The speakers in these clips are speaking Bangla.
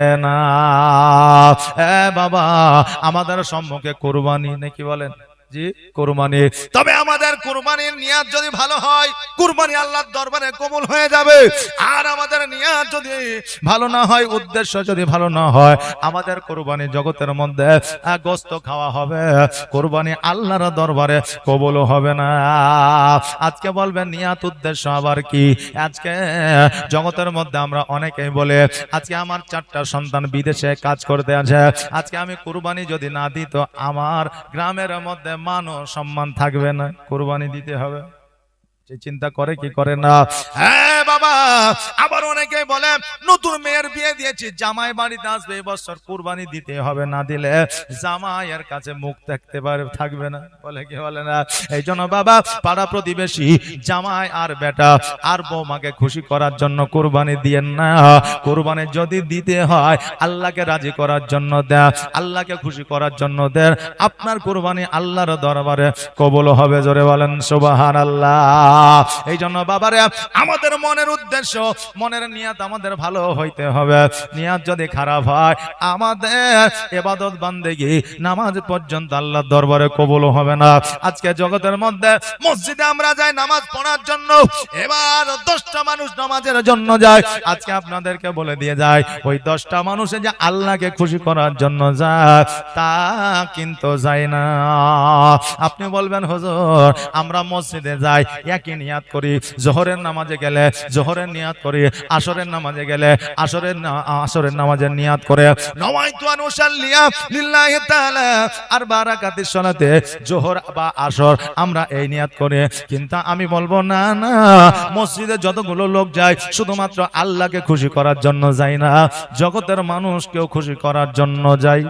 না। বাবা, আমাদের সম্মুখে কুরবানি নাকি বলেন? জি, কুরবানি। তবে আমাদের কুরবানির নিয়ত যদি ভালো হয়, কুরবানি আল্লাহর দরবারে কবুল হয়ে যাবে। আর আমাদের নিয়ত যদি ভালো না হয়, উদ্দেশ্য যদি ভালো না হয়, আমাদের কুরবানি জগতের মধ্যে গোশত খাওয়া হবে, কুরবানি আল্লাহর দরবারে কবুল হবে না। আজকে বলবেন নিয়ত উদ্দেশ্য আবার কি? আজকে জগতের মধ্যে আমরা অনেকেই বলে, আজকে আমার 4টা সন্তান বিদেশে কাজ করতে আছে, আজকে আমি কুরবানি যদি না দিই তো আমার গ্রামের মধ্যে মান ও সম্মান থাকবে না, কুরবানি দিতে হবে। চিন্তা করে কি করে না? হ্যাঁ বাবা, আবার অনেকে বলে নতুন মেয়ের বিয়ে দিয়েছি, জামাই বাড়িতে আসবে, এবছর কুরবানি দিতে হবে, না দিলে জামাইয়ের কাছে মুখ থাকবে না, বলে কি বলে না? এই জন্য বাবা, পাড়া প্রতিবেশী, জামাই আর বেটা আর বৌমাকে খুশি করার জন্য কুরবানি দিয়েন না। কুরবানি যদি দিতে হয় আল্লাহকে রাজি করার জন্য দেন, আল্লাহকে খুশি করার জন্য দেন, আপনার কুরবানি আল্লাহর দরবারে কবুল হবে। জোরে বলেন সুবহানাল্লাহ। এই জন্য বাবারে, আমাদের মনের উদ্দেশ্য, মনের নিয়ত আমাদের ভালো হইতে হবে। নিয়ত যদি খারাপ হয়, আমাদের ইবাদত বান্দেগি নামাজ পর্যন্ত আল্লাহর দরবারে কবুল হবে না। আজকে জগতের মধ্যে মসজিদে আমরা যাই নামাজ পড়ার জন্য, এবার 10টা মানুষ নামাজের জন্য যায়। আজকে আপনাদেরকে বলে দিয়ে যায়, ওই 10টা মানুষে যে আল্লাহকে খুশি করার জন্য যায়, তা কিন্তু যায় না। আপনি বলবেন হুজুর, আমরা মসজিদে যাই, একই নিয়াত করি, জোহরের নামাজে গেলে জোহরের নিয়াত করি, আসরের নামাজে গেলে আসরের নামাজের নিয়াত করে, নওয়াইতু আন উসাল্লিয়া লিল্লাহি তাআলা আরবা রাকাতিস সালাতে, জোহর বা আসর আমরা এই নিয়াত করে। কিন্তু আমি বলবো না না, মসজিদে যতগুলো লোক যায় শুধুমাত্র আল্লাহকে খুশি করার জন্য যায় না, জগতের মানুষকেও খুশি করার জন্য যায়।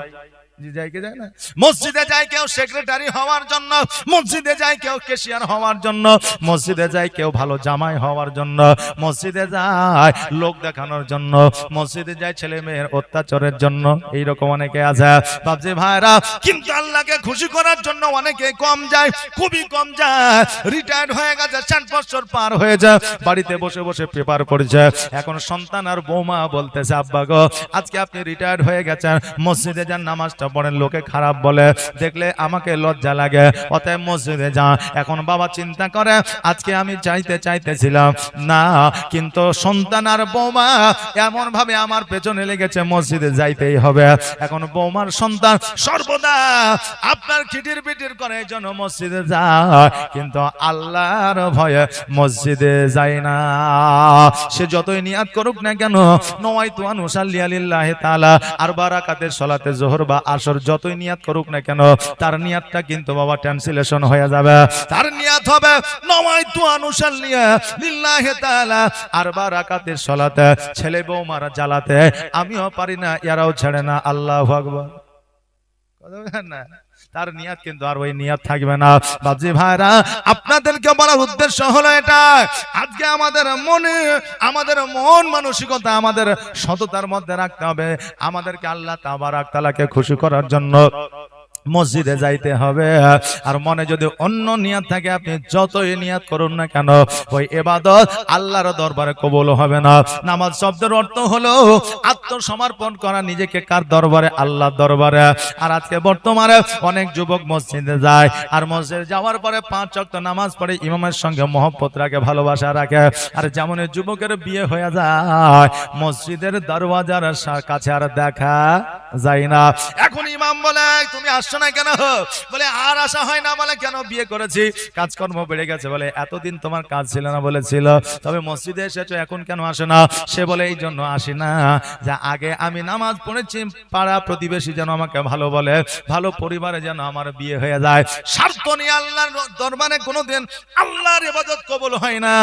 মসজিদে যায় কেউ সেক্রেটারি হওয়ার জন্য, মসজিদে যায় কেউ ক্যাশিয়ার হওয়ার জন্য, মসজিদে যায় কেউ ভালো জামাই হওয়ার জন্য, মসজিদে যায় লোক দেখানোর জন্য, মসজিদে যায় ছেলে মেয়ের অত্যাচারের জন্য। এইরকম অনেকে আছে বাবজি ভাইরা, কিন্তু আল্লাহকে খুশি করার জন্য অনেকে কম যায়, খুবই কম যায়। রিটায়ার্ড হয়ে গেছে, 60 বছর পার হয়ে যায়, বাড়িতে বসে বসে পেপার পড়ছে। এখন সন্তান আর বৌমা বলতেছে, আব্বা গো, আজকে আপনি রিটায়ার্ড হয়ে গেছেন, মসজিদে যান, নামাজটা পড়েন, লোকে খারাপ বলে, দেখলে আমাকে লজ্জা লাগে, অতএব মসজিদে যা। এখন বাবা চিন্তা করে, আজকে আমি চাইতেছিলাম না, কিন্তু সন্তান আর বৌমা এমন ভাবে আমার পেছনে লেগেছে, মসজিদে যাইতেই হবে। এখন বৌমার সন্তান সর্বদা আপনার খিটির পিটির করে, এই জন্য মসজিদে যায়, কিন্তু আল্লাহর ভয়ে মসজিদে যায় না। সে যতই নিয়াত করুক না কেন, নওয়াইতু আন উসাল্লিয়া লিল্লাহি তাআলা আরবা রাকাতের সালাতে জোহর বা আসর যতই নিয়াত করুক না কেন, তার নিয়াতটা কিন্তু বাবা ট্রান্সলেশন হয়ে যাবে। তার নিয়াত হবে নওয়াইতু আন উসাল্লিয়া লিল্লাহি তাআলা আরবা রাকাতের সালাতে, ছেলে বউ মারা জ্বালাতে আমিও পারি না, এরাও ছেড়ে না, আল্লাহু আকবার। কথা বলেন না? তার নিয়াত কিন্তু আর ওই নিয়াত থাকবে না। বাবজি ভাইরা, আপনাদেরকে বলার উদ্দেশ্য হলো এটা, আজকে আমাদের মন মানসিকতা আমাদের সততার মধ্যে রাখতে হবে। আমাদেরকে আল্লাহ তাবারাক তাআলাকে খুশি করার জন্য মসজিদে যাইতে হবে। আর মনে যদি অন্য নিয়াত থাকে, আপনি যতই নিয়াত করুন না কেন, ওই ইবাদত আল্লাহর দরবারে কবুল হবে না। নামাজ শব্দের অর্থ হলো আত্মসমর্পণ করা, নিজেকে কার দরবারে? আল্লাহর দরবারে। আর আজকে বর্তমানে অনেক যুবক মসজিদে যায়, আর মসজিদে যাওয়ার পরে 5 ওয়াক্ত নামাজ পড়ে, ইমামের সঙ্গে মহব্বত রাখে, ভালোবাসা রাখে। আর যেমন যুবকের বিয়ে হয়ে যায়, মসজিদের দরওয়াজার কাছে আর দেখা যায় না। এখন ইমাম বলে, তুমি আসছো না কেন? বলে আর আসা হয় না। বলে কেন? বিয়ে করেছি, কাজকর্ম বেড়ে গেছে। বলে এতদিন তোমার কাজ ছিল না? বলেছিল। তবে মসজিদে এসেছো, এখন কেন আসে না? সে বলে এই জন্য আসি না, যে আগে আমি নামাজ পড়েছি, পাড়া প্রতিবেশী যেন আমাকে ভালো বলে, ভালো পরিবারে যেন আমার বিয়ে হয়ে যায়। স্বার্থ নিয়ে আল্লাহর দরবারে কোনোদিন আল্লাহর ইবাদত কবুল হয় না,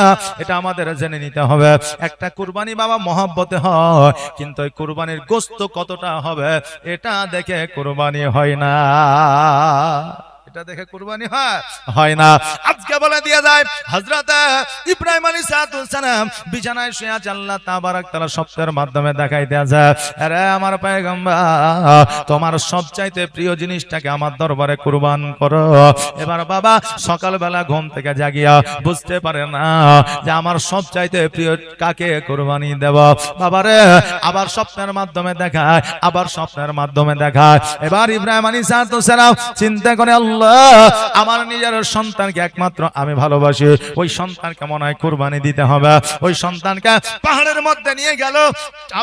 এটা আমাদের জেনে নিতে হবে। একটা কুরবানি বাবা মহব্বতে হয়, কিন্তু ওই কুরবানির গোশত কতটা হবে এটা দেখে কুরবানি হয় না। এটা দেখে কুরবানি হয় না। আজকে বলে দিয়ে যায় হযরত ইব্রাহিম আলাইহিস সালাম বিছানায় শুয়ে আছে, আল্লাহ তাবারক তাআলা স্বপ্নের মাধ্যমে দেখাই দেয়া যায়, আরে আমার পয়গম্বর তোমার সবচাইতে প্রিয় জিনিসটাকে আমার দরবারে কুরবান করো। এবার বাবা সকালবেলা ঘুম থেকে জাগিয়া বুঝতে পারে না যে আমার সবচাইতে প্রিয় কাকে কুরবানি দেব। বাবারে আবার স্বপ্নের মাধ্যমে দেখায়, আবার স্বপ্নের মাধ্যমে দেখায়। এবার ইব্রাহিম আলাইহিস সালাম চিন্তা করে, আল্লাহ আমার নিজের সন্তানকে একমাত্র আমি ভালোবাসি, ওই সন্তানকে মনে হয় কুরবানি দিতে হবে। ওই সন্তানকে পাহাড়ের মধ্যে নিয়ে গেল,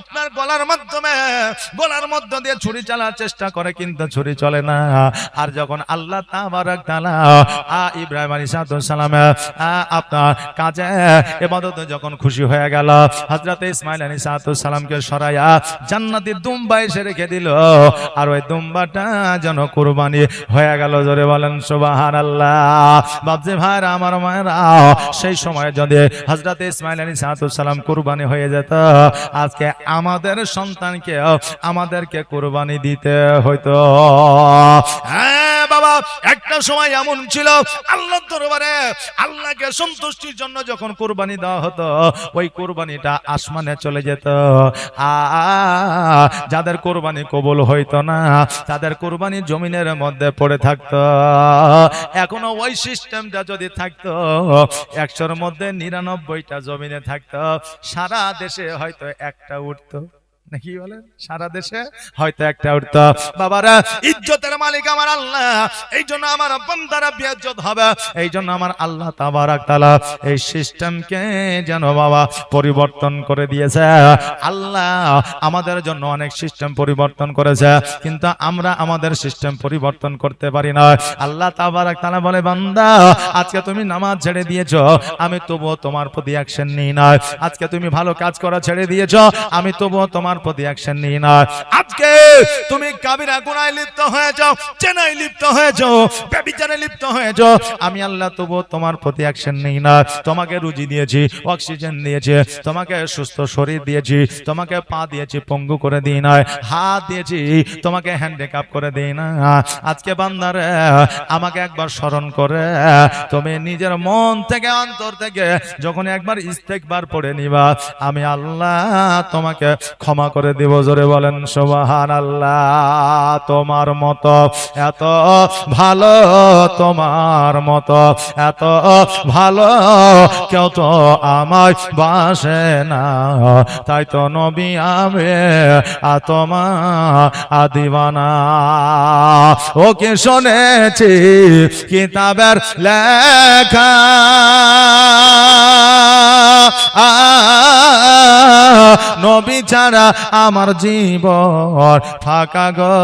আপনার গলার মধ্য দিয়ে ছুরি চালার চেষ্টা করে, কিন্তু ছুরি চলে না। আর যখন আল্লাহ তাবারক তাআলা ইব্রাহিম আলাইহিস সালাম আপনার কাজে ইবাদতে যখন খুশি হয়ে গেল, হযরত ইসমাঈল আলাইহিস সালামকে সরাইয়া জান্নাতি দুম্বা এসে রেখে দিল, আর ওই দুম্বাটা যেন কুরবানি হয়ে গেল। জোরে বলেন সুবহানাল্লাহ। বাপজি ভাইরা আমার মায়েরা, সেই সময় যদি হযরত ইসমাঈল আলাইহিস সালাম কুরবানি হয়ে যেত, আজকে আমাদের সন্তানকে আমাদেরকে কুরবানি দিতে হইতো। হ্যাঁ বাবা, একটা সময় এমন ছিল আল্লাহর দরবারে আল্লাহকে সন্তুষ্টির জন্য যখন কুরবানি দেওয়া হতো, ওই কুরবানিটা আসমানে চলে যেত। যাদের কুরবানি কবুল হইতো না, তাদের কুরবানি জমিনের মধ্যে পড়ে থাকতো। এখনো ওই সিস্টেমটা যদি থাকতো, 100-র মধ্যে 99টা জমিনে থাকতো, সারা দেশে হয়তো একটা উঠতো, নাকি বলেন? সারা দেশে হয়তো একটা উঠতো। বাবারা, ইজ্জতের মালিক আমার আল্লাহ, এই জন্য আমার বান্দারা বেইজ্জত হবে। এই জন্য আমার আল্লাহ তাবারক তাআলা এই সিস্টেমকে যেন বাবা পরিবর্তন করে দিয়েছে। আল্লাহ আমাদের জন্য অনেক সিস্টেম পরিবর্তন করেছে, কিন্তু আমরা আমাদের সিস্টেম পরিবর্তন করতে পারি না। আল্লাহ তাবারক তাআলা বলে, বান্দা আজকে তুমি নামাজ ছেড়ে দিয়েছো, আমি তবুও তোমার প্রতি অ্যাকশন নিই না। আজকে তুমি ভালো কাজ করা ছেড়ে দিয়েছো, আমি তবুও তোমার প্রতি অ্যাকশন নিই না। আজকে তুমি কাবিরা গুনাহে লিপ্ত হয়েছো, জেনায় লিপ্ত হয়েছো, ব্যভিচারে লিপ্ত হয়েছো, আমি আল্লাহ তবুও তোমার প্রতি অ্যাকশন নিই না। তোমাকে রুজি দিয়েছি, অক্সিজেন দিয়েছি, তোমাকে সুস্থ শরীর দিয়েছি, তোমাকে পা দিয়েছি পঙ্গু করে দিই না, হাত দিয়েছি তোমাকে হ্যান্ডিক্যাপ করে দিই না। আজকে বান্দারে আমাকে একবার স্মরণ করে তুমি নিজের মন থেকে অন্তর থেকে যখন একবার ইস্তেগফার পড়ে নিবা, আমি আল্লাহ তোমাকে ক্ষমা করে দিব। জোরে বলেন সুবহানাল্লাহ। তোমার মতো এত ভালো, তোমার মতো এত ভালো কেউ তো আমায় বাসে না, তাই তো নবী আমি তোমার দিওয়ানা। ওকে শুনেছি কিতাবের লেখা, নবী ছাড়া আমার জীবন ফাঁকা গো।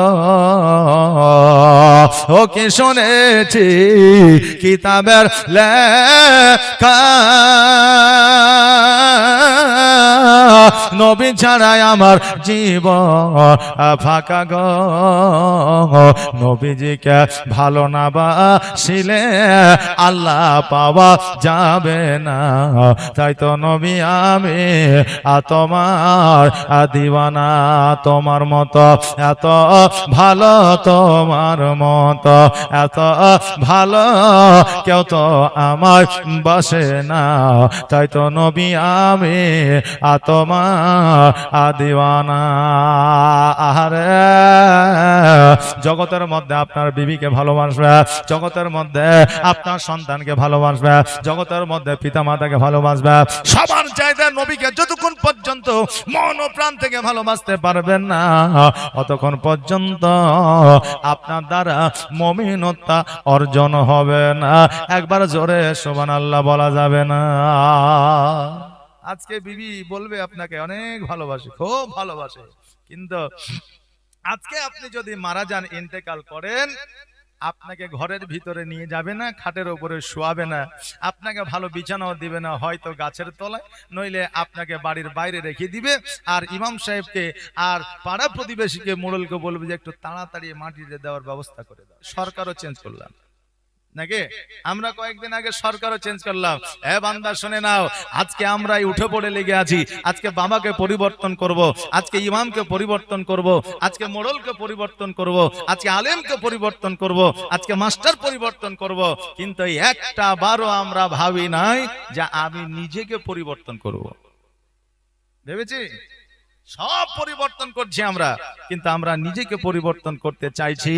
ওকে শুনেছি কিতাবের লেখা, নবী ছাড়াই আমার জীবন ফাঁকা গো। নবীজিকে ভালো না বাসিলে আল্লাহ পাওয়া যাবে না, তাই তো নবী আমি তোমার দিওয়ানা। তোমার মতো এত ভালো, তোমার মতো এত ভালো কেউ তো আমার বাসে না, তাই তো নবী আমি তোমার দিওয়ানা। আহারে, জগতের মধ্যে আপনার বিবিকে ভালোবাসবে, জগতের মধ্যে আপনার সন্তানকে ভালোবাসবে, জগতের মধ্যে পিতা মাতাকে ভালোবাসবে। সবার চাইতে নবীকে যতক্ষণ পর্যন্ত মন ও প্রাণ থেকে ভালোবাসতে পারবেন না, অতক্ষণ পর্যন্ত আপনার দ্বারা মুমিনতা অর্জন হবে না। একবার জোরে সুবহানাল্লাহ বলা যাবে না? আজকে বিবি বলবে আপনাকে অনেক ভালোবাসে, খুব ভালোবাসে, কিন্তু আজকে আপনি যদি মারা যান, ইন্তেকাল করেন, আপনাকে ঘরের ভিতরে নিয়ে যাবে না, খাটের উপরে শোয়াবে না, আপনাকে ভালো বিছানাও দিবে না, হয়তো গাছের তলায়, নইলে আপনাকে বাড়ির বাইরে রেখে দিবে। আর ইমাম সাহেবকে আর পাড়া প্রতিবেশীকে, মোড়লকে বলবে যে একটু তাড়াতাড়ি মাটিতে দেওয়ার ব্যবস্থা করে দাও। সরকারও চেঞ্জ করলাম, নাকি? আমরা কয়েকদিন আগে সরকারও চেঞ্জ করলাম। বান্দা শুনে নাও, আজকে আমরাই উঠে পড়ে লেগে আছি। আজকে বাবাকে পরিবর্তন করব, আজকে ইমামকে পরিবর্তন করব, আজকে মোড়লকে পরিবর্তন করব, আজকে আলেমকে পরিবর্তন করব, আজকে মাস্টার পরিবর্তন করব। কিন্তু একটা বারও আমরা ভাবি নাই যে আমি নিজেকে পরিবর্তন করব। ভেবেছি সব পরিবর্তন করছি আমরা, কিন্তু আমরা নিজেকে পরিবর্তন করতে চাইছি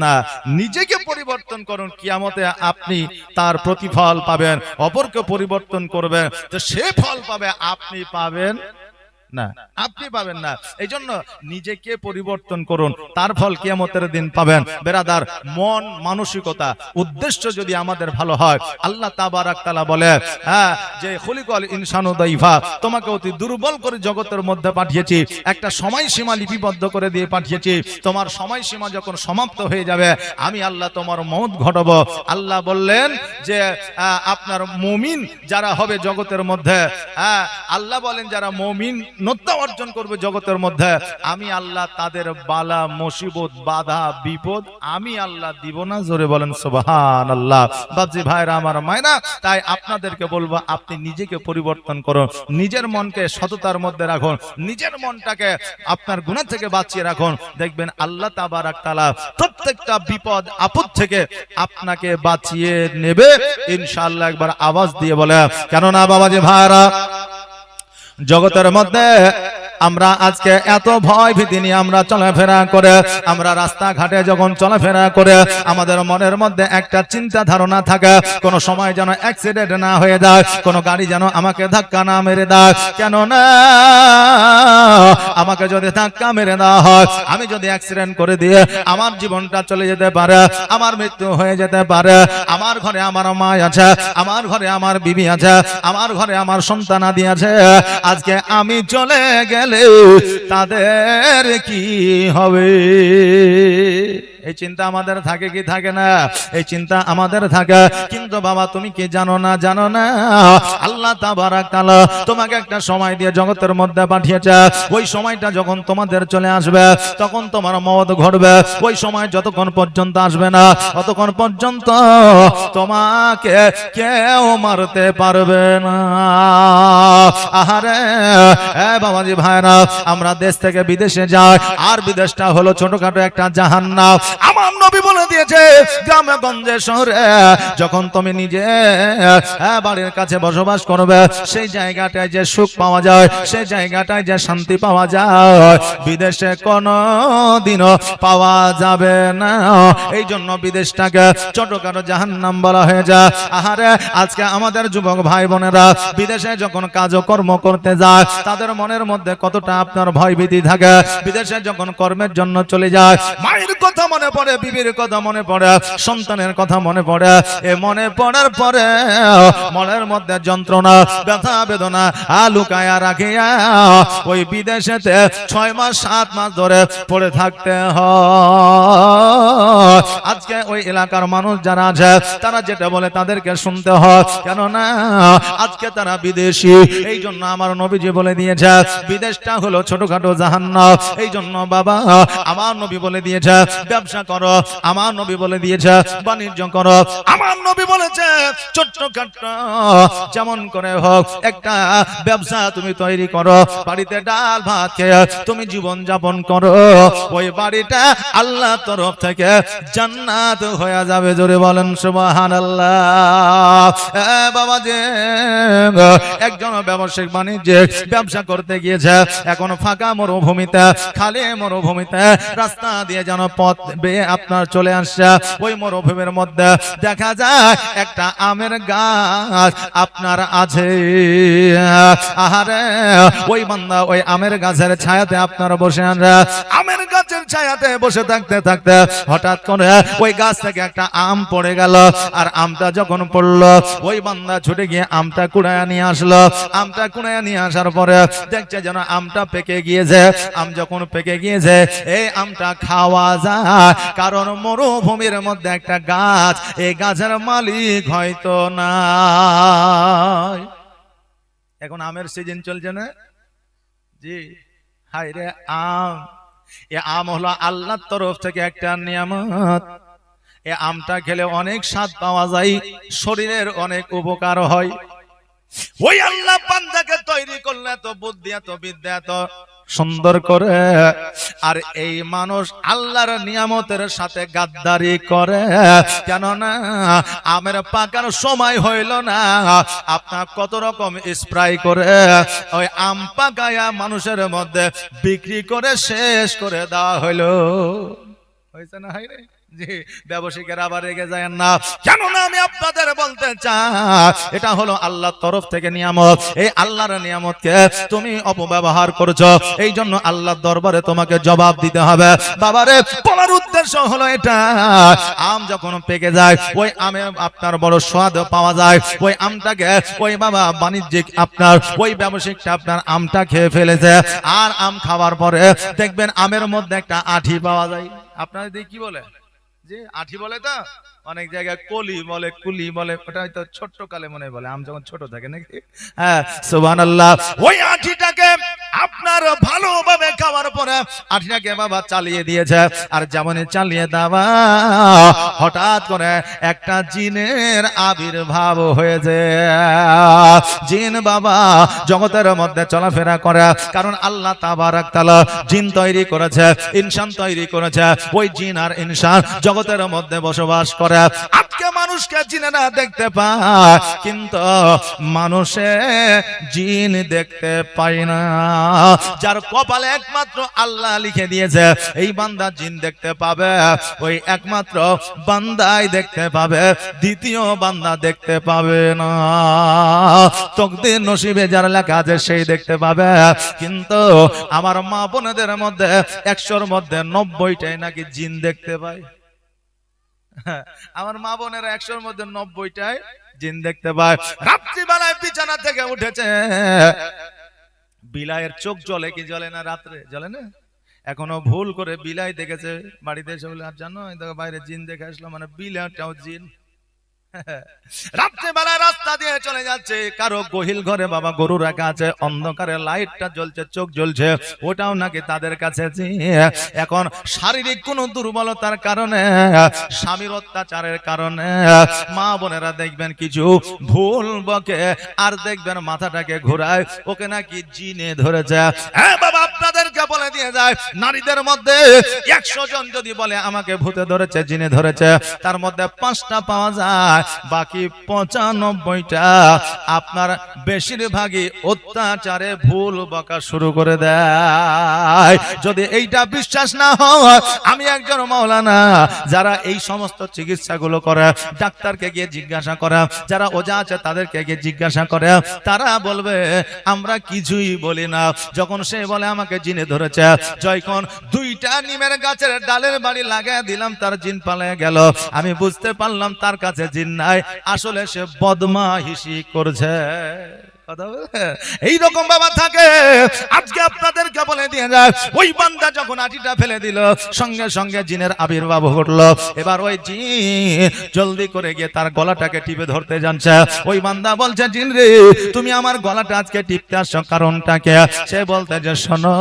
না। নিজেকে পরিবর্তন করুন, কিয়ামতে আপনি তার প্রতিফল পাবেন। অপরকে পরিবর্তন করবেন তো সে ফল পাবে, আপনি পাবেন না, আপনি পাবেন না। এই জন্য নিজেকে পরিবর্তন করুন, তার ফল কিয়ামতের দিন পাবেন। বেরাদার, মন মানসিকতা উদ্দেশ্য যদি আমাদের ভালো হয়, আল্লাহ তাবারাক তাআলা বলে যে খুলিকাল ইনসানু দাইফা, তোমাকে অতি দুর্বল করে জগতের মধ্যে পাঠিয়েছি, একটা সময়সীমা লিপিবদ্ধ করে দিয়ে পাঠিয়েছি। তোমার সময়সীমা যখন সমাপ্ত হয়ে যাবে, আমি আল্লাহ তোমার মওত ঘটাবো। আল্লাহ বললেন যে আপনার মুমিন যারা হবে জগতের মধ্যে, আল্লাহ বলেন যারা মুমিন নত্তা অর্জন করবে জগতের মধ্যে, আমি আল্লাহ তাদের বালা মুসিবত বাধা বিপদ আমি আল্লাহ দিব না। জোরে বলেন সুবহানাল্লাহ। বাপজি ভাইরা আমার মায়না, তাই আপনাদেরকে বলবো আপনি নিজেকে পরিবর্তন করুন, নিজের মনকে সততার মধ্যে রাখুন, নিজের মনটাকে আপনার গুনাহ থেকে বাঁচিয়ে রাখুন। দেখবেন আল্লাহ তাবারাক তাআলা প্রত্যেকটা বিপদ আপদ থেকে আপনাকে বাঁচিয়ে নেবে ইনশাআল্লাহ। একবার আওয়াজ দিয়ে বলে, কেননা বাবাজি ভাইরা জগতের মধ্যে আমরা আজকে এত ভয় ভীতি নিয়ে আমরা চলাফেরা করে, আমরা রাস্তাঘাটে যখন চলাফেরা করে আমাদের মনের মধ্যে একটা চিন্তা ধারণা থাকে, কোন সময় যেন অ্যাক্সিডেন্ট না হয়ে যায়, কোন গাড়ি যেন আমাকে ধাক্কা না মেরে দেয়। কেন না, আমাকে যদি ধাক্কা মেরে দেওয়া হয়, আমি যদি অ্যাক্সিডেন্ট করে দিয়ে আমার জীবনটা চলে যেতে পারে, আমার মৃত্যু হয়ে যেতে পারে। আমার ঘরে আমার মা আছে, আমার ঘরে আমার বিবি আছে, আমার ঘরে আমার সন্তান আদি আছে। আজকে আমি চলে গেলে তাদের কি হবে? এই চিন্তা আমাদের থাকে কি থাকে না? এই চিন্তা আমাদের থাকে। কিন্তু বাবা তুমি কি জানো না, জানো না আল্লাহ তাবারাক তাআলা তোমাকে একটা সময় দিয়ে জগতের মধ্যে পাঠিয়েছে। ওই সময়টা যখন তোমাদের চলে আসবে, তখন তোমার মওত ঘটবে। ওই সময় যতক্ষণ পর্যন্ত আসবে না, ততক্ষণ পর্যন্ত তোমাকে কেউ মারতে পারবে না। আহারে বাবাজি ভাইরা, আমরা দেশ থেকে বিদেশে যাই, আর বিদেশটা হলো ছোটখাটো একটা জাহান্নাম। আমার নবী বলে দিয়েছে, গ্রামে গঞ্জে শহরে যখন তুমি নিজে বাড়ির কাছে বসবাস করবে, সেই জায়গাটায় যে সুখ পাওয়া যায়, সেই জায়গাটায় যে শান্তি পাওয়া যায়, বিদেশে কোনোদিনও পাওয়া যাবে না। এই জন্য বিদেশটাকে ছোটখাটো জাহান্নাম বলা হয়ে যায়। আহারে আজকে আমাদের যুবক ভাই বোনেরা বিদেশে যখন কাজকর্ম করতে যায়, তাদের মনের মধ্যে কতটা আপনার ভয় ভীতি থাকে। বিদেশে যখন কর্মের জন্য চলে যায়, মায়ের কথা মনে পড়ে, বিবির কথা মনে পড়ে, সন্তানের কথা মনে পড়ে। এ মনে পড়ার পরে মনের মধ্যে যন্ত্রণা ব্যথা বেদনা লুকায়া রাখিয়া ওই বিদেশেতে 6 মাস 7 মাস ধরে পড়ে থাকতে হয়। আজকে ওই এলাকার মানুষ যারা আছে তারা যেটা বলে তাদেরকে শুনতে হয়, কেননা আজকে তারা বিদেশি। এই জন্য আমার নবীজি বলে দিয়েছে বিদেশটা হলো ছোটখাটো জাহান্নাম। এই জন্য বাবা আমার নবী বলে দিয়েছে ব্যবসা করো, আমার নবী বলে দিয়েছে বাণিজ্য করো, আমার নবী বলেছে ছোটখাটো যেমন করে হোক একটা ব্যবসা তুমি তৈরি করো, বাড়িতে ডাল ভাত খেয়ে তুমি জীবন যাপন করো, ওই বাড়িটা আল্লাহ তরফ থেকে জান্নাত হয়ে যাবে। জোরে বলেন সুবহানাল্লাহ। বাবা যে একজন ব্যবসায়িক বাণিজ্যিক ব্যবসা করতে গিয়েছে, এখন ফাঁকা মরুভূমিতে, খালি মরুভূমিতে রাস্তা দিয়ে যেন পথ বেয়ে আপনার চলে আসছে। ওই মরুভূমির মধ্যে দেখা যায় একটা আমের গাছ আপনার আছে। আহারে ওই বান্দা ওই আমের গাছের ছায়াতে আপনার বসে আছে। আমের গাছের ছায়াতে বসে থাকতে থাকতে হঠাৎ করে ওই গাছ থেকে একটা আম পড়ে গেল। আর আমটা যখন পড়লো, ওই বান্দা ছুটে গিয়ে আমটা কুড়ায় নিয়ে আসলো। আমটা কুড়ায় নিয়ে আসার পরে দেখছে যেন আমটা পেকে গিয়েছে। আম যখন পেকে গিয়েছে, এই আমটা খাওয়া যায়, কারণ মরুভূমির মধ্যে একটা গাছ, এই গাছের মালিক হয়তো নাই। এখন আমের সিজন চলছে না জি? হায় রে আম! এ আম হলো আল্লাহর তরফ থেকে একটা নিয়ামত। এই আমটা খেলে অনেক স্বাদ পাওয়া যায়, শরীরের অনেক উপকার হয়। ওই আল্লাহ বান্দাকে তৈরি করলে এত বুদ্ধি এত বিদ্যা এত সুন্দর করে, আর এই মানুষ আল্লাহর নিয়ামতের সাথে গাদ্দারি করে। কেননা আমের পাকার সময় হইল না, আপনার কত রকম স্প্রে করে ওই আম পাকায়া মানুষের মধ্যে বিক্রি করে শেষ করে দেওয়া হইল। হয়েছে না? হয় রে জি, ব্যবসায়ীরা আবার রেগে যায় না। কেননা আমি আপনাদের বলতে চাই, এটা হলো আল্লাহর তরফ থেকে নিয়ামত। এই আল্লাহর নিয়ামতকে তুমি অপব্যবহার করছো, এই জন্য আল্লাহর দরবারে তোমাকে জবাব দিতে হবে। বাবারে, বলার উদ্দেশ্য হলো এটা, আম যখন পেকে যায়, ওই আমে আপনার বড় স্বাদ পাওয়া যায়। ওই আমটাকে ওই বাবা বাণিজ্যিক আপনার ওই ব্যবসায়িকটা আপনার আমটা খেয়ে ফেলেছে, আর আম খাওয়ার পরে দেখবেন আমের মধ্যে একটা আঠি পাওয়া যায়। আপনারা দেখি কি বলে যে আঠি বলে, তো অনেক জায়গায় কলি বলে, কুলি বলে, ওটা হয়তো ছোট্ট কালে মনে বলে, আম যখন ছোট থাকে নাকি। হ্যাঁ, সুবহানাল্লাহ। ওই আঠিটাকে আপনার ভালোভাবে খাওয়ার পরে আঠিটাকে বাবা চালিয়ে দিয়েছে, আর যেমনই চালিয়ে দেওয়া হঠাৎ করে একটা জিনের আবির্ভাব হয়েছে। জিন বাবা জগতের মধ্যে চলাফেরা করে, কারণ আল্লাহ তাবারাক তাআলা জিন তৈরি করেছে, ইনসান তৈরি করেছে। ওই জিন আর ইনসান জগতের মধ্যে বসবাস করে। আজকে মানুষকে জিনেরা দেখতে পায়, কিন্তু মানুষে জিন দেখতে পায় না। যার কপালে একমাত্র আল্লাহ লিখে দিয়েছে এই বান্দা জিন দেখতে পাবে, ওই একমাত্র বান্দাই দেখতে পাবে, দ্বিতীয় বান্দা দেখতে পাবে না। তকদির নসিবে যার লেখা আছে সেই দেখতে পাবে। কিন্তু আমার মা বোনেদের মধ্যে 100-র মধ্যে 90টাই নাকি জিন দেখতে পায়। আমার মা বোনেরা 100-র মধ্যে 90টাই জিন দেখতে পায়। রাত্রিবেলায় বিছানা থেকে উঠেছে, বিলাইয়ের চোখ জ্বলে কি জ্বলে না? রাত্রে জ্বলে না? এখনো ভুল করে বিলাই দেখেছে বাড়িতে এসে বলে, আর জানো বাইরে জিন দেখে আসলো, মানে বিলাইটাও জিন। রাত্রিবেলায় রাস্তা দিয়ে চলে যাচ্ছে, কারো গহিল ঘরে বাবা গরু রাখা আছে, অন্ধকারে লাইটটা জ্বলছে, চোখ জ্বলছে, ওটাও নাকি তাদের কাছে। এখন শারীরিক কোন দুর্বলতার কারণে, স্বামীর অত্যাচারের কারণে মা বোনেরা দেখবেন কিছু ভুল বকে, আর দেখবেন মাথাটাকে ঘোরায়, ওকে নাকি জিনে ধরেছে। হ্যাঁ বাবা, আপনাদেরকে বলে দিয়ে যায়, নারীদের মধ্যে 100 জন যদি বলে আমাকে ভূতে ধরেছে, জিনে ধরেছে, তার মধ্যে 5টা পাওয়া যায়, বাকি 95টা আপনার বেশিরভাগই অত্যাচারে ভুল বকা শুরু করে দেয়। যদি এইটা বিশ্বাস না হয়, আমি একজন মাওলানা, যারা এই সমস্ত চিকিৎসাগুলো করে, ডাক্তারকে গিয়ে জিজ্ঞাসা করে, যারা ওজা আছে তাদেরকে গিয়ে জিজ্ঞাসা করে, তারা বলবে আমরা কিছুই বলি না। যখন সে বলে আমাকে জিনে ধরেছে, যখন 2টা নিমের গাছের ডালের বাড়ি লাগায় দিলাম, তার জিন পালিয়ে গেল, আমি বুঝতে পারলাম তার কাছে জিন নাই, আসলে সে বদমাইশি করছে। এইরকম বাবা থাকে। আজকে আপনাদেরকে বলে দিয়ে যায়, ওই বান্দা যখন আটিটা ফেলে দিল, সঙ্গে সঙ্গে জিনের আবির্ভাব ঘটলো। এবার ওই জিন জলদি করে গিয়ে তার গলাটাকে টিপে ধরতে যাচ্ছে। ওই বান্দা বলছে, জিন রে, তুমি আমার গলাটা আজকে টিপতে আসছো, কারণটা কে? সে বলতে যে, শোনো,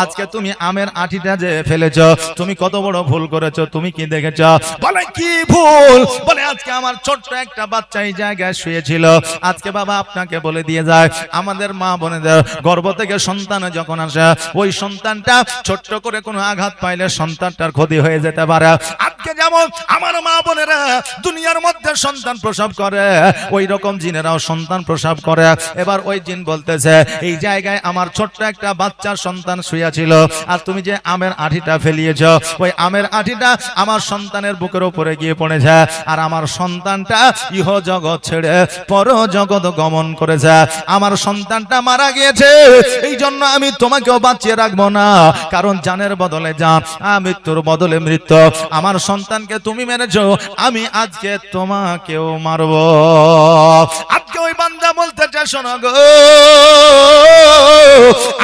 আজকে তুমি আমের আটিটা যে ফেলেছো, তুমি কত বড় ভুল করেছো, তুমি কি দেখেছো? বলে কি ভুল? বলে আজকে আমার ছোট্ট একটা বাচ্চা এই জায়গায় শুয়েছিল। আজকে বাবা আপনাকে বলে দিয়ে যায়, আমাদের মা বোনেদের গর্ভ থেকে সন্তান যখন আসে, ওই সন্তানটা ছোট্ট করে কোনো আঘাত পাইলে সন্তানটার ক্ষতি হয়ে যেতে পারে। আজকে যেমন আমার মা বোনেরা দুনিয়ার মধ্যে সন্তান প্রসব করে, ওই রকম জিনেরাও সন্তান প্রসব করে। এবার ওই জিন বলতেছে, এই জায়গায় আমার ছোট্ট একটা বাচ্চার সন্তান শুয়ে ছিল, আর তুমি যে আমের আঠিটা ফেলিয়েছ, ওই আমের আঠিটা আমার সন্তানের বুকের উপরে গিয়ে পড়েছে, আর আমার সন্তানটা ইহ জগৎ ছেড়ে পর জগৎ গমন করেছে। আমার সন্তানটা মারা গিয়েছে, এই জন্য আমি তোমাকেও বাঁচিয়ে রাখবো না, কারণ জানের বদলে জান, মৃত্যুর বদলে মৃত্যু। আমার সন্তানকে তুমি মেরেছো, আমি আজকে তোমাকেও মারবো। আজকে ওই বান্দা বলতে চায়, শোনো গো,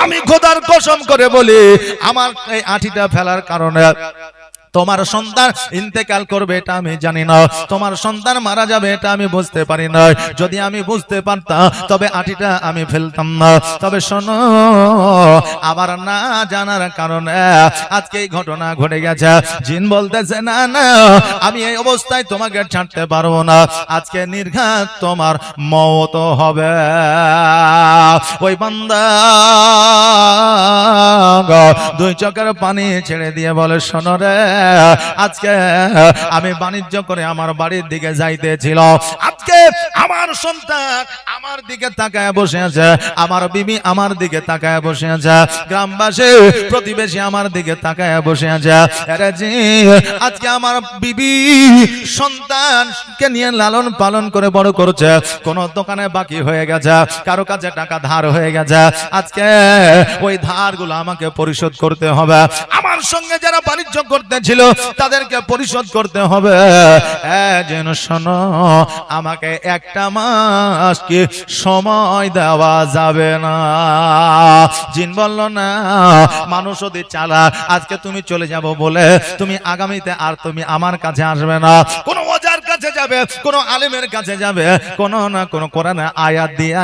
আমি খোদার কসম করে বলি, আমার এই আঠিটা ফেলার কারণে তোমার সন্তান ইন্তেকাল করবে এটা আমি জানি না, তোমার সন্তান মারা যাবে এটা আমি বুঝতে পারি না। যদি আমি বুঝতে পারতাম তবে আটিটা আমি ফেলতাম না। তবে শোনো, আবার না জানার কারণে আজকে এই ঘটনা ঘটে গেছে। জিন বলতেছে না না, আমি এই অবস্থায় তোমাকে ছাড়তে পারবো না, আজকে নির্ঘাত তোমার মওত হবে। ওই বান্দা দুই চোখের পানি ছেড়ে দিয়ে বলে, শোনো রে, আজকে আমি বাণিজ্য করে আমার বাড়ির দিকে যাইতেছিল, আজকে আমার সন্তান আমার দিকে তাকায় বসে আছে, আমার বিবি আমার দিকে তাকায় বসে আছে, গ্রামবাসী প্রতিবেশী আমার দিকে তাকায় বসে আছে। আরে জি, আজকে আমার বিবি সন্তানকে নিয়ে লালন পালন করে বড় করছে, কোন দোকানে বাকি হয়ে গেছে, কারো কাছে টাকা ধার হয়ে গেছে, আজকে ওই ধারগুলো আমাকে পরিশোধ করতে হবে, আমার সঙ্গে যারা বাণিজ্য করতে ছিল তাদেরকে পরিশোধ করতে হবে। যেন শোনো, আমাকে একটা মাস কি সময় দেওয়া যাবে না। জিন বলল না, মানুষ অতি চালাক, আজকে তুমি চলে যাবো বলে তুমি আগামীতে আর তুমি আমার কাছে আসবে না, কোন ওজার কাছে যাবে, কোন আলেমের কাছে যাবে, কোন না কোন কোরআনের আয়াত দিয়া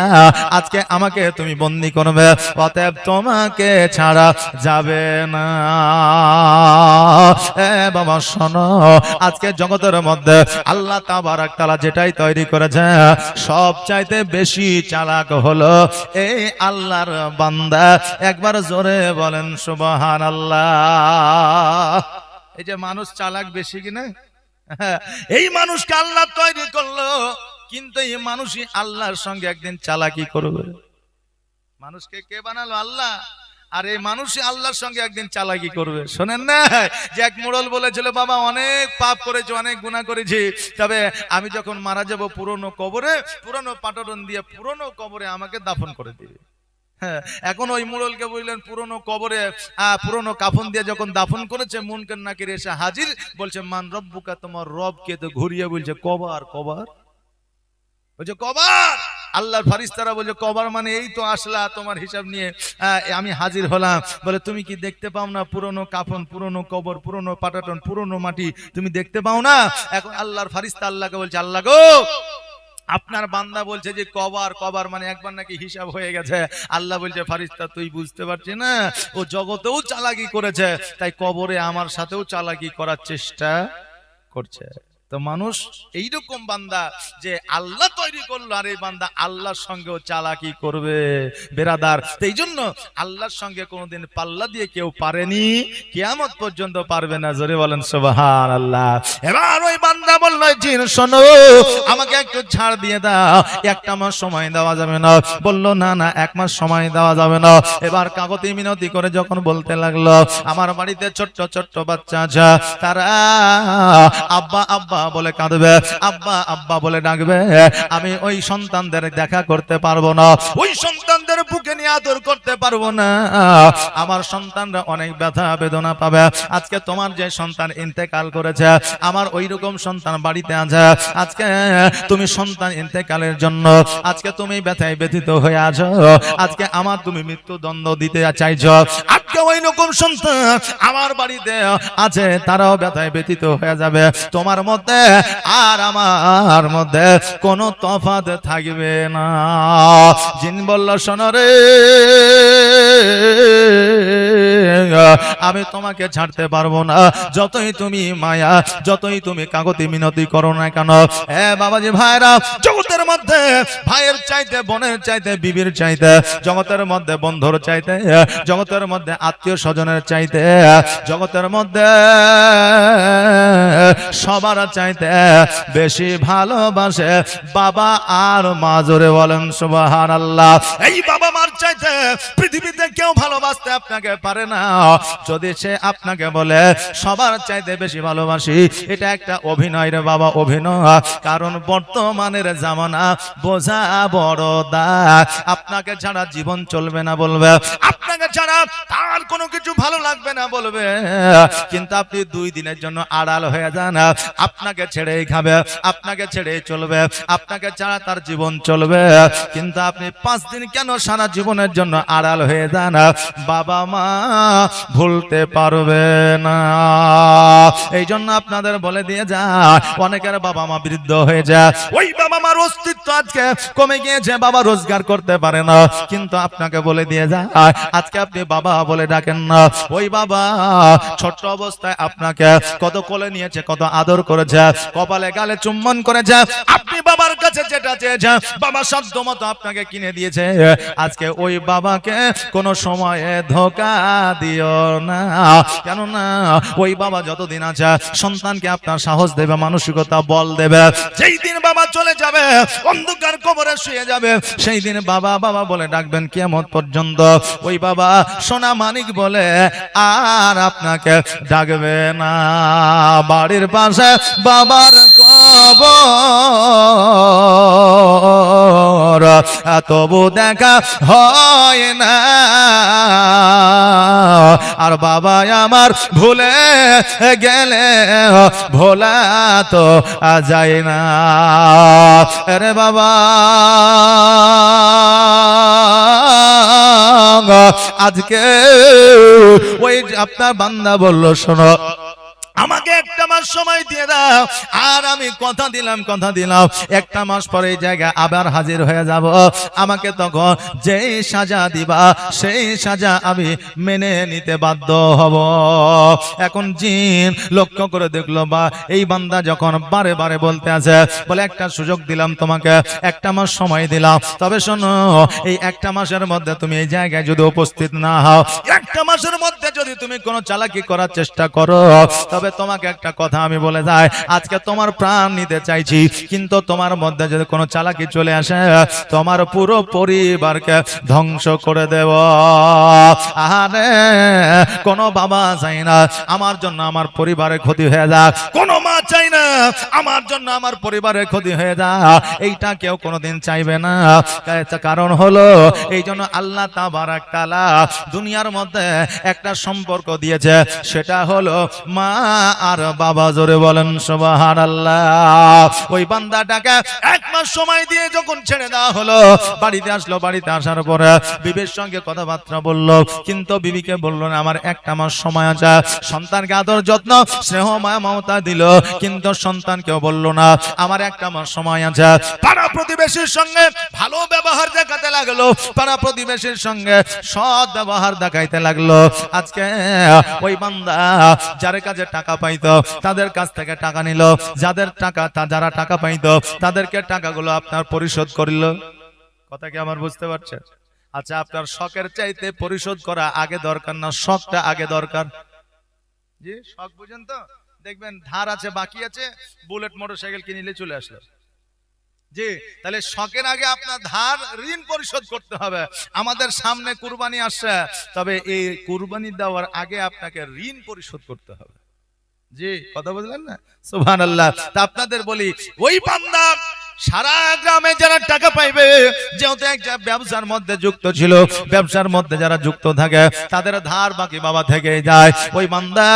আজকে আমাকে তুমি বন্দী করবে, অতএব তোমাকে ছাড়া যাবে না। বাবা শোনো, আজকে জগতের মধ্যে আল্লাহ তাবারক তাআলা যেটাই তৈরি করেছে সব চাইতে বেশি চালাক হলো এই আল্লাহর বান্দা। একবার জোরে বলেন সুবহানাল্লাহ। এই যে মানুষ চালাক বেশি কিনা, এই মানুষকে আল্লাহ তৈরি করলো, কিন্তু এই মানুষই আল্লাহর সঙ্গে একদিন চালাকি করবে। মানুষকে কে বানালো? আল্লাহ। আর এই মানুষই আল্লাহর সঙ্গে একদিন চালাকি করবে। শোনেন না, যে এক মোড়ল বলেছিল, বাবা অনেক পাপ করেছি, অনেক গুনাহ করেছি, তবে আমি যখন মারা যাব পুরনো কবরে, পুরনো পাটরন দিয়ে পুরনো কবরে আমাকে দাফন করে দিবে। এখন ওই মোড়লকে বললেন পুরনো কবরে পুরনো কাফন দিয়ে যখন দাফন করেছে, মুনকার নাকির এসে হাজির, বলছে মান রব্বুকা, তোমার রবকে? তো ঘুরিয়ে বলছে কবর। কবর বলছে কবর। আল্লাহর ফারিস্তারা বলছে কবর মানে এই তো আসলা, তোমার হিসাব নিয়ে আমি হাজির হলাম। বলে তুমি কি দেখতে পাও না পুরনো কাফন, পুরনো কবর, পুরনো পাটাটন, পুরনো মাটি তুমি দেখতে পাও না? এখন আল্লাহর ফারিস্তা আল্লাহকে বলছে, আল্লাহ গো, আপনার বান্দা বলছে যে কবর, কবর মানে একবার নাকি হিসাব হয়ে গেছে। আল্লাহ বলছে, ফারিস্তা তুই বুঝতে পারছিস না, ও জগতেও চালাকি করেছে, তাই কবরে আমার সাথেও চালাকি করার চেষ্টা করছে। তো মানুষ এইরকম বান্দা যে আল্লাহ তৈরি করলো, আর এই বান্দা আল্লাহর সঙ্গেও চালাকি করবে বেরাদার। এই জন্য আল্লাহর সঙ্গে কোনোদিন পাল্লা দিয়ে কেউ পারেনি, কিয়ামত পর্যন্ত পারবে না। জোরে বলেন সুবহানাল্লাহ। এবার ওই বান্দা বলল, জিন শোনো, আমাকে একটু ছাড় দিয়ে দাও, একটা মাস সময় দেওয়া যাবে না? বলল না না, এক মাস সময় দেওয়া যাবে না। এবার কাগতি মিনতি করে যখন বলতে লাগলো, আমার বাড়িতে ছোট্ট ছোট্ট বাচ্চা আছে, তারা আব্বা আব্বা বলে কাঁদবে, আব্বা আব্বা বলে ডাকবে, আমি ওই সন্তানদের দেখা করতে পারবো না, ওই সন্তানদের বুকে নিয়ে আদর করতে পারবো না, আমার সন্তানরা অনেক ব্যথা বেদনা পাবে। আজকে তোমার যে সন্তান ইন্তেকাল করেছে, আমার ওই রকম সন্তান বাড়িতে আছে, আজকে তুমি সন্তান ইন্তেকালের জন্য আজকে তুমি ব্যথায় ব্যথিত হয়ে আছো, আজকে আমার তুমি মৃত্যুদণ্ড দিতে চাইছো, আজকে ওই রকম সন্তান আমার বাড়িতে আছে, তারাও ব্যথায় ব্যথিত হয়ে যাবে। তোমার মধ্যে আর আমার মধ্যে কোনো তফাৎ থাকবে না। জিন বলল, শোনো রে, আমি তোমাকে ছাড়তে পারবো না, যতই তুমি মায়া, যতই তুমি কাগতি মিনতি করো না কেন। বাবাজি ভাইরা, জগতের মধ্যে ভাইয়ের চাইতে, বোনের চাইতে, বিবির চাইতে, জগতের মধ্যে বন্ধুর চাইতে, জগতের মধ্যে আত্মীয় স্বজনের চাইতে, জগতের মধ্যে সবার চাইতে বেশি ভালোবাসে বাবা আর মা। জোরে বলেন সুবহানাল্লাহ। এই বাবা মার চাইতে পৃথিবীতে কেউ ভালোবাসতে আপনাকে পারে না। যদি সে আপনাকে বলে সবার চাইতে বেশি ভালোবাসি, এটা একটা অভিনয় রে বাবা, অভিনয়। কারণ বর্তমানের জামানা না বোঝা বড় দায়। আপনাকে ছাড়া জীবন চলবে না বলবে, আপনাকে ছাড়া তার কোনো কিছু ভালো লাগবে না বলবে, কিন্তু আপনি 2 দিনের জন্য আড়াল হয়ে যান, আপনাকে ছেড়েই খাবে, আপনাকে ছেড়েই চলবে, আপনাকে ছাড়া তার জীবন চলবে, কিন্তু আপনি 5 দিন কেন সারা জীবনের জন্য আড়াল হয়ে যান, বাবা মা ভুলতে পারবে না। এই জন্য আপনাদের বলে দিয়ে যায়, অনেকের বাবা মা বৃদ্ধ হয়ে যায়, ওই বাবা মার অস্তিত্ব আজকে কমে গিয়েছে, বাবা রোজগার করতে পারে না, কিন্তু আপনাকে বলে দিয়ে যায় আজকে আপনি বাবা বলে ডাকেন না। ওই বাবা ছোট্ট অবস্থায় আপনাকে কত কোলে নিয়েছে, কত আদর করেছে, কপালে গালে চুম্বন করেছে, আপনি বাবার কাছে যেটা চেয়েছেন বাবা সাধ্য মতো আপনাকে কিনে দিয়েছে। আজকে ওই বাবাকে কোন সময়ে ধোঁকা দিও না, কেননা ওই বাবা যতদিন আছে সন্তানকে আপনার সাহস দেবে, মানসিকতা বল দেবে। যেই দিন বাবা চলে যাবে, অন্ধকার কবরে শুয়ে যাবে, সেই দিন বাবা বাবা বলে ডাকবেন কিয়ামত পর্যন্ত। ওই বাবা সোনা মানিক বলে আর আপনাকে ডাকবে না। বাড়ির পাশে বাবার কবর তবু দেখা হয় না, আর বাবা আমার ভুলে গেলে ভোলা তো যায় না। আরে বাবা আজকে ওই আপনার বান্দা বলল, শোনো আমাকে 1 মাস সময় দিয়ে দাও, আর আমি কথা দিলাম 1 মাস পরে এই জায়গায় আবার হাজির হয়ে যাব, আমাকে তখন যেই সাজা দিবা সেই সাজা আমি মেনে নিতে বাধ্য হব। এখন জিন লক্ষ্য করে দেখলো, বা এই বান্দা যখন বারে বারে বলতে আছে, বলে একটা সুযোগ দিলাম তোমাকে, 1 মাস সময় দিলাম, তবে শোনো এই 1 মাসের মধ্যে তুমি এই জায়গায় যদি উপস্থিত না হও, 1 মাসের মধ্যে যদি তুমি কোনো চালাকি করার চেষ্টা করো, তবে তোমাকে একটা কথা আমি বলে যাই, আজকে তোমার প্রাণ নিতে চাইছি, কিন্তু তোমার মধ্যে যদি কোনো চালাকি চলে আসে তোমার পুরো পরিবারকে ধ্বংস করে দেব। আরে কোনো বাবা চাই না আমার জন্য আমার পরিবারের ক্ষতি হয়ে যাক, কোনো মা চাই না আমার জন্য আমার পরিবারের ক্ষতি হয়ে যাক, এইটা কেউ কোনোদিন চাইবে না। কারণ হলো এই জন্য আল্লাহ তাবারাক তাআলা দুনিয়ার মধ্যে একটা সম্পর্ক দিয়েছে, সেটা হলো মা আর বাবা। জোরে বলেন সুবহানাল্লাহ। ওই বান্দাটাকে 1 মাস সময় দিয়ে যখন ছেড়ে দেওয়া হলো, বাড়িতে আসলো, বাড়িতে আসার পরে বিবির সঙ্গে কথাবার্তা বললো, কিন্তু বিবিকে বললো না আমার 1 মাস সময় আছে, সন্তানকে আদর যত্ন স্নেহ মায়া মমতা দিল, কিন্তু সন্তানকেও বললো না আমার 1 মাস সময় আছে। পাড়া প্রতিবেশীর সঙ্গে ভালো ব্যবহার দেখাতে লাগলো, পাড়া প্রতিবেশীর সঙ্গে সৎ ব্যবহার দেখাইতে লাগলো। আজকে ওই বান্দা যার কাছে টাকা পাইতো তাদের কাছ থেকে টাকা নিল, যারা টাকা পাইতো তাদেরকে টাকাগুলো আপনার পরিশোধ করিল। কথা কি আমার বুঝতে পারছে? আচ্ছা, আপনার শখের চাইতে পরিশোধ করা আগে দরকার না শখটা আগে দরকার? জি, শখ বুঝেন তো? দেখবেন ধার আছে, বাকি আছে, বুলেট মোটরসাইকেল কিনলে চলে আসলো। জি, তাহলে শখের আগে আপনার ধার ঋণ পরিশোধ করতে হবে। আমাদের সামনে কুরবানি আসছে, তবে এই কুরবানি দেওয়ার আগে আপনাকে ঋণ পরিশোধ করতে হবে। জি, কথা বুঝলেন না? সুবহানাল্লাহ। তা আপনাদের বলি, ওই বান্দা সারা গ্রামে যারা টাকা পাইবে, যেহেতু একটা ব্যবসার মধ্যে যুক্ত ছিল, ব্যবসার মধ্যে যারা যুক্ত থাকে তাদের ধার বাকি বাবা থেকে যায়। ওই বান্দা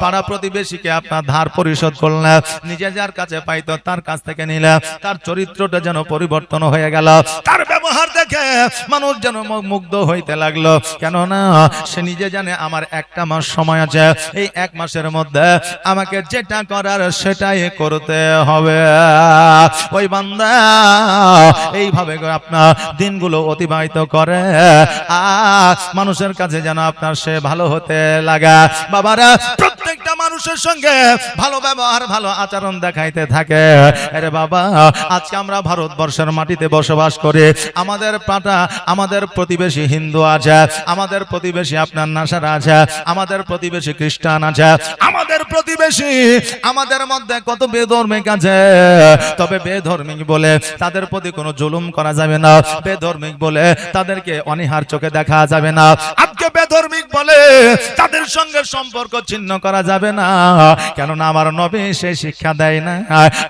পাড়া প্রতিবেশীকে আপনার ধার পরিশোধ করলে, নিজে যার কাছে পাইতো তার কাছ থেকে নিলে, তার চরিত্রটা যেন পরিবর্তন হয়ে গেল, তার ব্যবহার দেখে মানুষ যেন মুগ্ধ হইতে লাগলো। কেননা সে নিজে জানে আমার 1 মাস সময় আছে, এই 1 মাসের মধ্যে আমাকে যেটা করার সেটাই করতে হবে। ওই বান্দা এইভাবে আপনার দিনগুলো অতিবাহিত করে, আর মানুষের কাছে যেন আপনার সে ভালো হতে লাগা। বাবারা প্রত্যেকটা মানুষের সঙ্গে ভালো ব্যবহার ভালো আচরণ দেখাইতে থাকে। আরে বাবা, আজকে আমরা ভারতবর্ষের মাটিতে বসবাস করি, আমাদের প্রতিবেশী হিন্দু আছে, আমাদের প্রতিবেশী আপনার নাসারা আছে, আমাদের প্রতিবেশী খ্রিস্টান আছে, আমাদের প্রতিবেশী আমাদের মধ্যে কত বেধর্মিক আছে। তবে বেধর্মিক বলে তাদের প্রতি কোনো জুলুম করা যাবে না, বেধর্মিক বলে তাদেরকে অনীহার চোখে দেখা যাবে না। আজকে বেধর্মিক বলে তাদের সঙ্গে সম্পর্ক ছিন্ন করা যাবে না, কেননা আমার নবী সেই শিক্ষা দেয় না।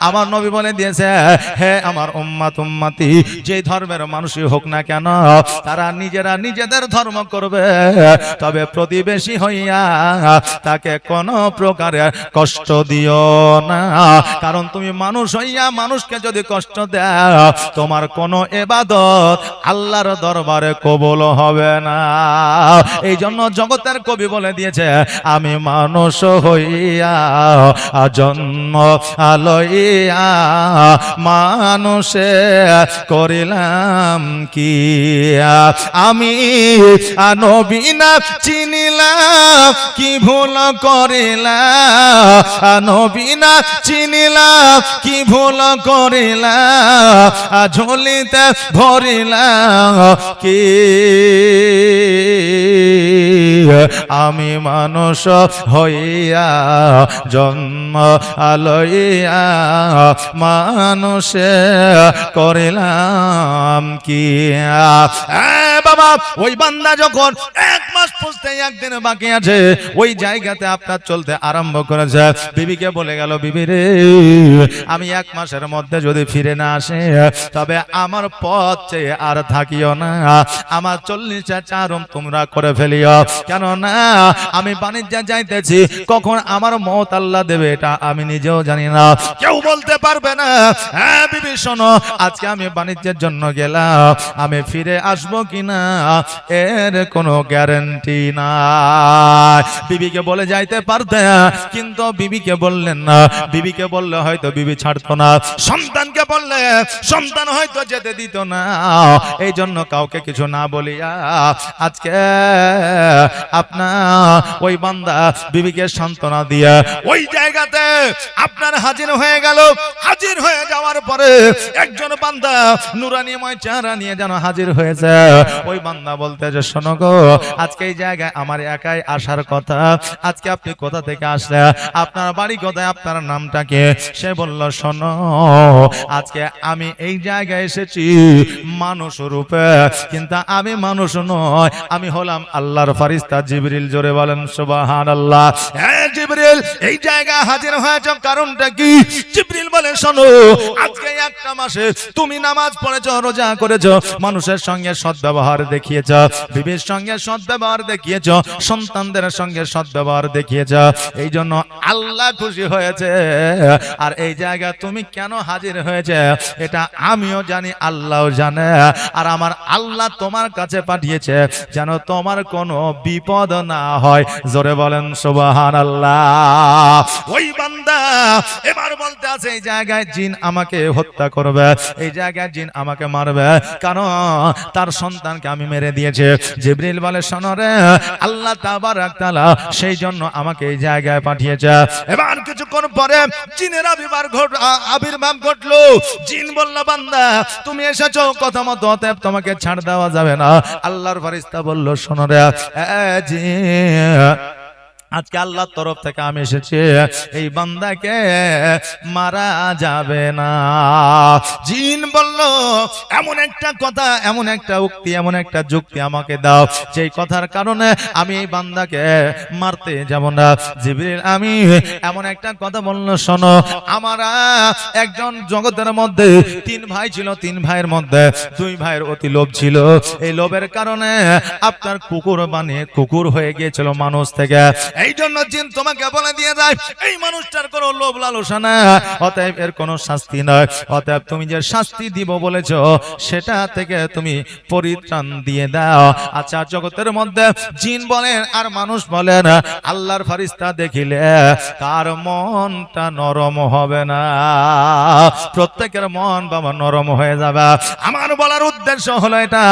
আমার নবী বলে দিয়েছে, হে আমার উম্মত উম্মতি, যে ধর্মের মানুষই হোক না কেন তারা নিজেরা নিজেদের ধর্ম করবে, তবে প্রতিবেশী হইয়া তাকে কোনো প্রকারে কষ্ট দিও না। কারণ তুমি মানুষ হইয়া মানুষকে যদি কষ্ট দাও, তোমার কোনো ইবাদত আল্লাহর দরবারে কবুল হবে না। এই জন্য জগতের কবি বলে দিয়েছে, আমি মানুষ হইয়া জন্ম লইয়া মানুষে করিলাম কি, আমি নবী না চিনিলাম কি ভুল করিলাম, নবী না চিনিলাম কি ভুল করিলাম, ঝুলিতে ভরিলাম কি, আমি মানুষ হইয়া জন্ম লইয়া মানুষে করিলাম কি। বাবা, ওই বান্দা যখন 1 মাস পুষতে একদিন বাকি আছে, ওই জায়গাতে আপনার চলতে আরম্ভ করেছে, বিবিকে বলে গেল, বিবি রে, আমি 1 মাসের মধ্যে যদি ফিরে না আসে, তবে আমার পথ চেয়ে আর থাকিও না, আমার 40টা চারম তোমরা করে ফেলিও, কেন না আমি বাণিজ্যে যাইতেছি, কখন আমার মওত আল্লাহ দেবে এটা আমি নিজেও জানি না, কেউ বলতে পারবে না। হ্যাঁ বিবি শোনো, আজকে আমি বাণিজ্যের জন্য গেলাম, আমি ফিরে আসবো কিনা এর কোনো গ্যারান্টি নাই। বিবিকে বলে যাইতে পারতে, কিন্তু বিবিকে বললেন না, বিবিকে বললে হয়তো বিবি ছাড়তো না, সন্তানকে বললে সন্তান হয়তো যেতে দিত না। এই জন্য কাউকে কিছু না বলিয়া আজকে আপনার ওই বান্দা বিবিকে সান্ত্বনা দিয়ে ওই জায়গাতে আপনার হাজির হয়ে গেল। হাজির হয়ে যাওয়ার পরে একজন বান্দা নুরানিময় চেহারা নিয়ে যেন হাজির হয়েছে। ওই বান্দা বলতে যে, শোনো গো, আজকে এই জায়গায় আমার একাই আসার কথা, আজকে আপনি কোথা থেকে আসলে, আপনার বাড়ি কোথায়, আপনার নামটা কি? সে বলল, শোনো, আজকে আমি এই জায়গায় এসেছি মানুষ রূপে, কিন্তু আমি মানুষ নয়, আমি হলাম আল্লাহর ফেরেশতা জিবরিল। জোরে বলেন সুবহানাল্লাহ। হ্যাঁ জিবরিল, এই জায়গায় হাজির হয়েছে কারণটা কি? জিবরিল বলে, শোনো, আজকে একটা মাসে তুমি নামাজ পড়েছো, রোজা করেছো, মানুষের সঙ্গে সদ্ব্যবহার দেখিয়েছ, বিবির সঙ্গে সদ্ব্যবহার দেখিয়েছ, সন্তানদের সঙ্গে সদ্ব্যবহার দেখিয়েছ, এই জন্য আল্লাহ খুশি হয়েছে। আর এই জায়গা তুমি কেন হাজির হয়েছে এটা আমিও জানি, আল্লাহও জানে। আর আমার আল্লাহ তোমার কাছে পাঠিয়েছে যেন তোমার কোনো বিপদ না হয়। জোরে বলেন সুবহানাল্লাহ। ওই বান্দা এবার বলতে আছে, এই জায়গায় জিন আমাকে হত্যা করবে, এই জায়গায় জিন আমাকে মারবে, কারণ তার সন্তানকে আমি মেরে দিয়েছে। জিবরিল বলে, শোনো রে, আল্লাহ তাবারক তাআলা সেই জন্য আমাকে এই জায়গায় পাঠিয়েছে। এবার কিছুক্ষণ পরে জিনের আবির্ভাব ঘটলো। জিন বলল, বান্দা তুমি এসেছো কথা মতো, অতএব তোমাকে ছাড় দেওয়া যাবে না। আল্লাহর ফেরেশতা বলল, শোনো রে জিন, আজকে আল্লাহর তরফ থেকে আমি এসেছি, এই বান্দাকে মারা যাবে না। জিন বলল, এমন একটা কথা, এমন একটা উক্তি, এমন একটা যুক্তি আমাকে দাও, যেই কথার কারণে আমি এই বান্দাকে মারতে যাব না। জিবরিল আমি এমন একটা কথা বলল, শোনো, আমরা একজন জগতের মধ্যে 3 ভাই ছিল, 3 ভাইয়ের মধ্যে 2 ভাইয়ের অতি লোভ ছিল, এই লোভের কারণে আপনার কুকুর বানিয়ে কুকুর হয়ে গিয়েছিল মানুষ থেকে। এই জন্য জিন তোমাকে বলে দিয়ে যায়, এই মানুষটার কোনো লোভ লালসা না, অতএব এর কোনো শাস্তি নয়, অতএব তুমি যে শাস্তি দিব বলেছ সেটা থেকে তুমি পরিত্রাণ দিয়ে দাও। আচ্ছা, জগতের মধ্যে জিন বলেন আর মানুষ বলেন, আল্লাহর ফেরেশতা দেখিলে কার মনটা নরম হবে না? প্রত্যেকের মন বাবা নরম হয়ে যাবে। আমার বলার উদ্দেশ্য হলো এটা,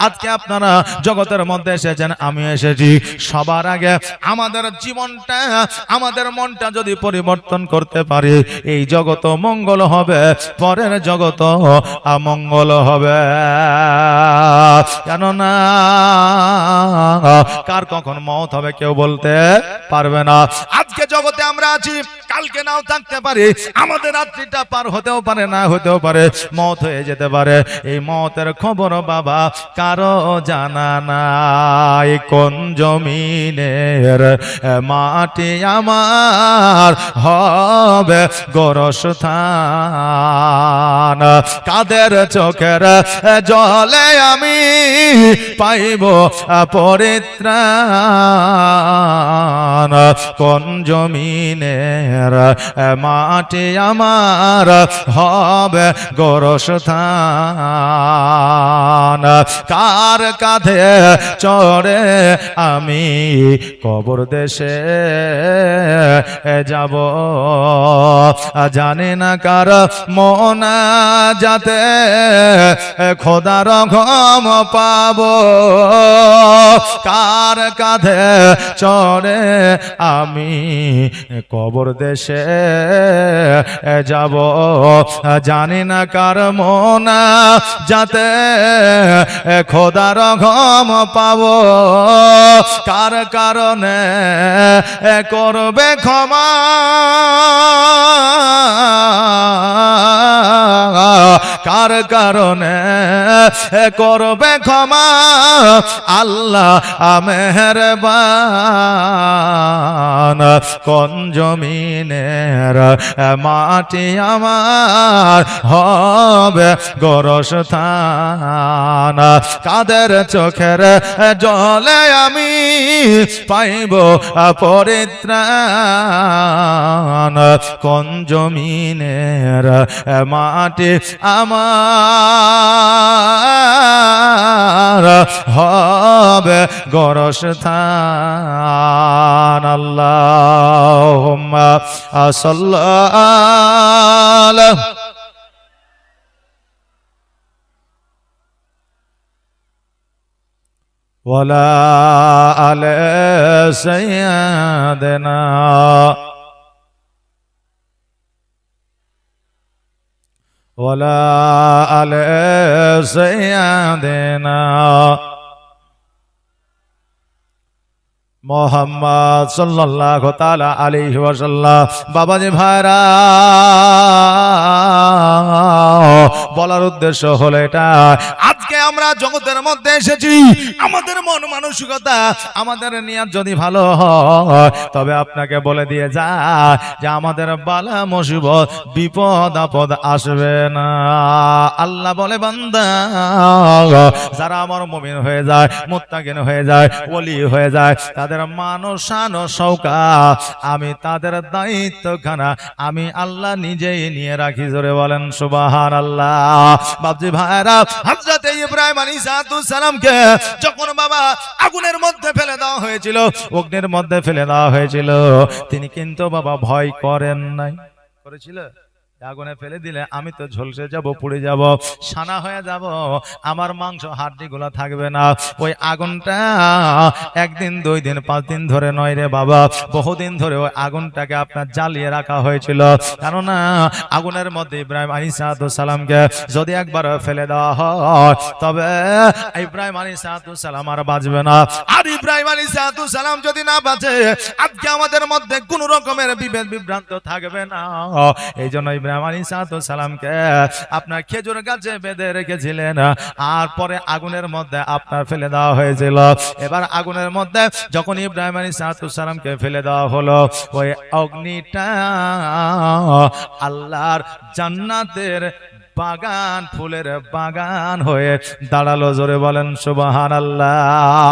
আজকে আপনারা জগতের মধ্যে এসেছেন, আমি এসেছি, সবার আগে আমাদের জীবনটা, আমাদের মনটা যদি পরিবর্তন করতে পারি, এই জগৎ মঙ্গল হবে, পরের জগৎ অমঙ্গল হবে। কেননা কার কখন মওত হবে কেউ বলতে পারবে না। আজকে জগতে আমরা আছি, কালকে নাও থাকতে পারে, আমাদের রাত্রিটা পার হতেও পারে, না হতেও পারে, মত হয়ে যেতে পারে। এই মতের খবর বাবা কারো জানা নাই। কোন জমিনের মাটি আমার হবে গোরস্থান, কাদের চোখের জলে আমি পাইব পরিত্রাণ। কোন জমিনের মাটি আমার হবে গোরস্থান, কার কাঁধে চড়ে আমি কবর দেশে যাব, জানি না কার মনা যাতে খোদার ঘম পাব, কার কাঁধে চড়ে আমি কবর দেশে যাব, জানি না কার মনা যাতে খোদার ঘম পাব, কার কারণে করবে ক্ষমা, কার কারণে করবে ক্ষমা আল্লাহ মেহেরবান। কোন জমিনের মাটি আমার হবে গোরস্থান, কাদের চোখের জলে আমি পাইব পরিত্রাণ। কোন জমিনের মাটি আমার হবে গোরস্থান। আল্লাহুম্মা সাল্লি ওয়ালা আলি সাইয়্যিদিনা ওয়ালা আলি সাইয়্যিদিনা মুহাম্মদ সাল্লাল্লাহু তাআলা আলাইহি ওয়াসাল্লাম। বাবাজি ভাইরা, বলার উদ্দেশ্য হলো এটা, আজকে আমরা জগতের মধ্যে এসেছি, আমাদের মন মানসিকতা, আমাদের নিয়ত যদি ভালো হয় তবে আপনাকে বলে দিয়ে যায় যে আমাদের বালা মুসিবত বিপদ আপদ আসবে না। আল্লাহ বলে, বান্দা যারা আমার মুমিন হয়ে যায়, মুত্তাকিন হয়ে যায়, ওলি হয়ে যায়, তাদের মানসান সৌকাত আমি তাদের দায়িত্বখানা আমি আল্লাহ নিজেই নিয়ে রাখি। জোরে বলেন সুবহানাল্লাহ। বাপজি ভাইরা, হযরত ইব্রাহিম আলাইহিস সালামকে যখন বাবা আগুনের মধ্যে ফেলে দেওয়া হয়েছিল, অগ্নির মধ্যে ফেলে দেওয়া হয়েছিল, তিনি কিন্তু বাবা ভয় করেন নাই। করেছিল? আগুনে ফেলে দিলে আমি তো ঝলসে যাব, পুড়ে যাব, সানা হয়ে যাব, আমার মাংস হাড্ডি গুলা থাকবে না। ওই আগুনটা একদিন, 2 দিন, 5 দিন ধরে নয় রে বাবা, বহুদিন ধরে ওই আগুনটাকে আপনার জ্বালিয়ে রাখা হয়েছিল। কেননা আগুনের মধ্যে ইব্রাহিম আলাইহিস সালামকে যদি একবার ফেলে দেওয়া হয় তবে ইব্রাহিম আলাইহিস সালাম আর বাঁচবে না। আর ইব্রাহিম আলাইহিস সালাম যদি না বাঁচে, আজকে আমাদের মধ্যে কোন রকমের বিভেদ বিভ্রান্ত থাকবে না। এই জন্য ইব্রাহিম আলাইহিস সালামকে আপনার খেজুর গাছে বেঁধে রেখেছিলেন, আর পরে আগুনের মধ্যে আপনার ফেলে দেওয়া হয়েছিল। এবার আগুনের মধ্যে যখন ইব্রাহিম আলাইহিস সালামকে ফেলে দেওয়া হলো, ওই অগ্নিটা আল্লাহর জান্নাতের বাগান, ফুলের বাগান হয়ে দাঁড়ালো। জোরে বলেন সুবহানাল্লাহ।